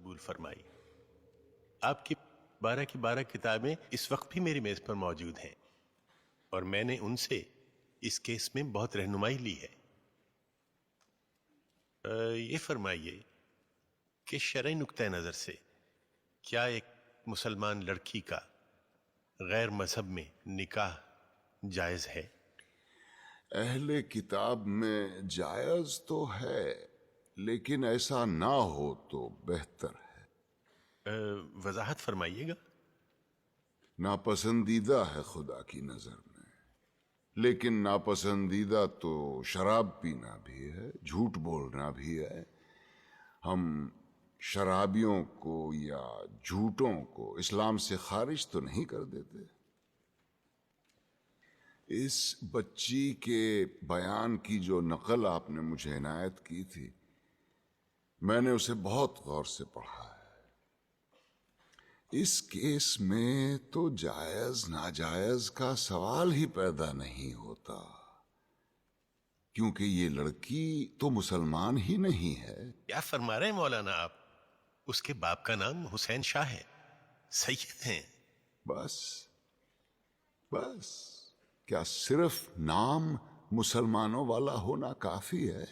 قبول فرمائی۔ آپ کی 12 کی 12 کتابیں اس وقت بھی میری میز پر موجود ہیں اور میں نے ان سے اس کیس میں بہت رہنمائی لی ہے۔ یہ فرمائیے کہ شرعی نقطہ نظر سے کیا ایک مسلمان لڑکی کا غیر مذہب میں نکاح جائز ہے؟ اہل کتاب میں جائز تو ہے، لیکن ایسا نہ ہو تو بہتر ہے۔ وضاحت فرمائیے گا۔ ناپسندیدہ ہے خدا کی نظر میں، لیکن ناپسندیدہ تو شراب پینا بھی ہے، جھوٹ بولنا بھی ہے۔ ہم شرابیوں کو یا جھوٹوں کو اسلام سے خارج تو نہیں کر دیتے۔ اس بچی کے بیان کی جو نقل آپ نے مجھے عنایت کی تھی، میں نے اسے بہت غور سے پڑھا ہے۔ اس کیس میں تو جائز ناجائز کا سوال ہی پیدا نہیں ہوتا، کیونکہ یہ لڑکی تو مسلمان ہی نہیں ہے۔ کیا فرما رہے ہیں مولانا آپ؟ اس کے باپ کا نام حسین شاہ ہے، سید ہیں۔ بس کیا صرف نام مسلمانوں والا ہونا کافی ہے؟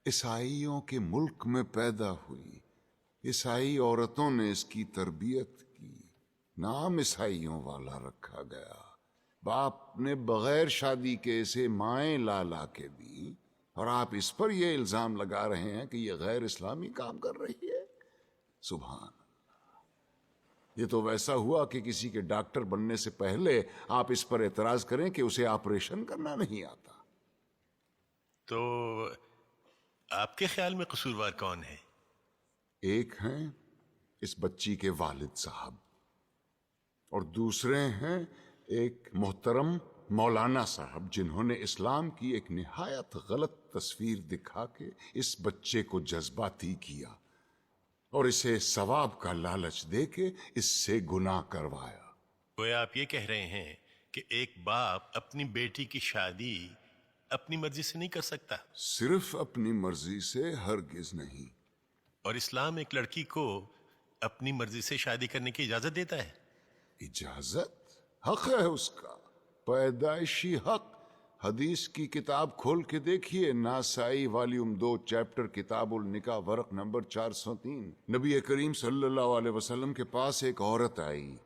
عیسائیوں کے ملک میں پیدا ہوئی، عیسائی عورتوں نے اس کی تربیت کی، نام عیسائیوں والا رکھا گیا، باپ نے بغیر شادی کے اسے مائیں لا لا کے دی، اور آپ اس پر یہ الزام لگا رہے ہیں کہ یہ غیر اسلامی کام کر رہی ہے۔ سبحان اللہ! یہ تو ویسا ہوا کہ کسی کے ڈاکٹر بننے سے پہلے آپ اس پر اعتراض کریں کہ اسے آپریشن کرنا نہیں آتا۔ تو آپ کے خیال میں قصوروار کون ہے؟ ایک ہیں اس بچی کے والد صاحب، اور دوسرے ہیں ایک محترم مولانا صاحب، جنہوں نے اسلام کی ایک نہایت غلط تصویر دکھا کے اس بچے کو جذباتی کیا اور اسے ثواب کا لالچ دے کے اس سے گناہ کروایا۔ گویا آپ یہ کہہ رہے ہیں کہ ایک باپ اپنی بیٹی کی شادی اپنی مرضی سے نہیں کر سکتا؟ صرف اپنی مرضی سے ہرگز نہیں۔ اور اسلام ایک لڑکی کو اپنی مرضی سے شادی کرنے کی اجازت دیتا ہے؟ اجازت؟ حق ہے اس کا، پیدائشی حق۔ حدیث کی کتاب کھول کے دیکھیے، ناسائی والیوم 2 چیپٹر کتاب النکاح ورق نمبر 403۔ نبی کریم صلی اللہ علیہ وسلم کے پاس ایک عورت آئی،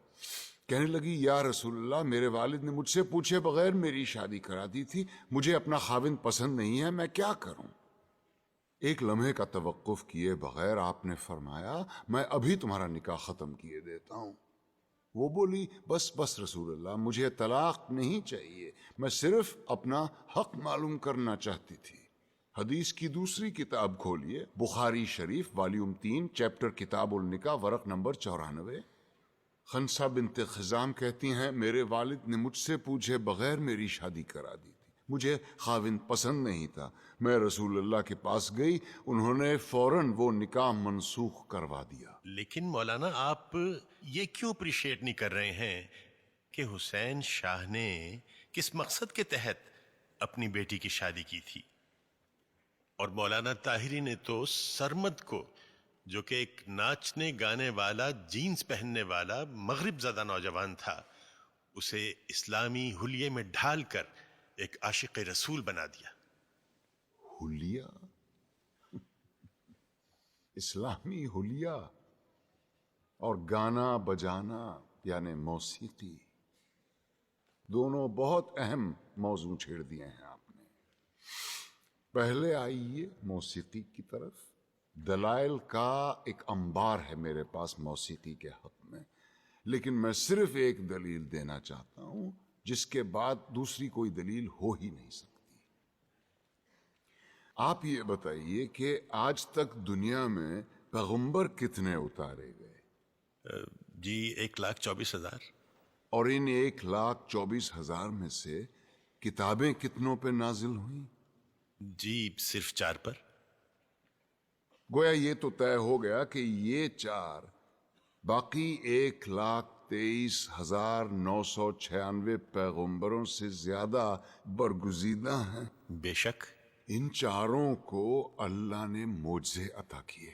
کہنے لگی یا رسول اللہ، میرے والد نے مجھ سے پوچھے بغیر میری شادی کرا دی تھی، مجھے اپنا خاوند پسند نہیں ہے، میں کیا کروں؟ ایک لمحے کا توقف کیے بغیر آپ نے فرمایا میں ابھی تمہارا نکاح ختم کیے دیتا ہوں۔ وہ بولی بس رسول اللہ، مجھے طلاق نہیں چاہیے، میں صرف اپنا حق معلوم کرنا چاہتی تھی۔ حدیث کی دوسری کتاب کھولیے، بخاری شریف والیوم 3 چیپٹر کتاب النکاح ورق نمبر 94۔ خنسا بنت خزام کہتی ہیں میرے والد نے مجھ سے پوچھے بغیر میری شادی کرا دی تھی، مجھے خاوند پسند نہیں تھا، میں رسول اللہ کے پاس گئی، انہوں نے فوراً وہ نکاح منسوخ کروا دیا۔ لیکن مولانا آپ یہ کیوں اپریشیٹ نہیں کر رہے ہیں کہ حسین شاہ نے کس مقصد کے تحت اپنی بیٹی کی شادی کی تھی؟ اور مولانا طاہری نے تو سرمد کو، جو کہ ایک ناچنے گانے والا، جینز پہننے والا مغرب زدہ نوجوان تھا، اسے اسلامی حلیے میں ڈھال کر ایک عاشق رسول بنا دیا۔ حلیہ؟ اسلامی حلیہ اور گانا بجانا یعنی موسیقی، دونوں بہت اہم موضوع چھیڑ دیے ہیں آپ نے۔ پہلے آئیے موسیقی کی طرف۔ دلائل کا ایک انبار ہے میرے پاس موسیقی کے حق میں، لیکن میں صرف ایک دلیل دینا چاہتا ہوں جس کے بعد دوسری کوئی دلیل ہو ہی نہیں سکتی۔ آپ یہ بتائیے کہ آج تک دنیا میں پیغمبر کتنے اتارے گئے؟ جی 1,24,000۔ اور ان 1,24,000 میں سے کتابیں کتنوں پہ نازل ہوئیں؟ جی صرف 4 پر۔ گویا یہ تو طے ہو گیا کہ یہ 4 باقی 1,23,996 پیغمبروں سے زیادہ برگزیدہ ہیں۔ بے شک۔ ان 4 کو اللہ نے معجزے عطا کیے،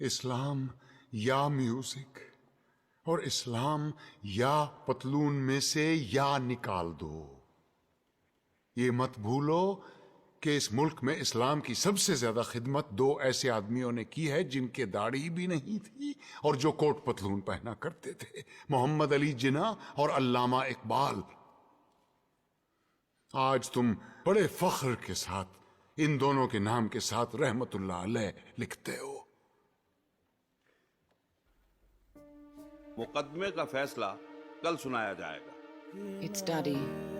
اسلام یا میوزک اور اسلام یا پتلون میں سے یا نکال دو. یہ مت بھولو کہ اس ملک میں اسلام کی سب سے زیادہ خدمت دو ایسے آدمیوں نے کی ہے جن کے داڑھی بھی نہیں تھی اور جو کوٹ پتلون پہنا کرتے تھے، محمد علی جناح اور علامہ اقبال. آج تم بڑے فخر کے ساتھ ان دونوں کے نام کے ساتھ رحمت اللہ علیہ لکھتے ہو. مقدمے کا فیصلہ کل سنایا جائے گا. It's Daddy.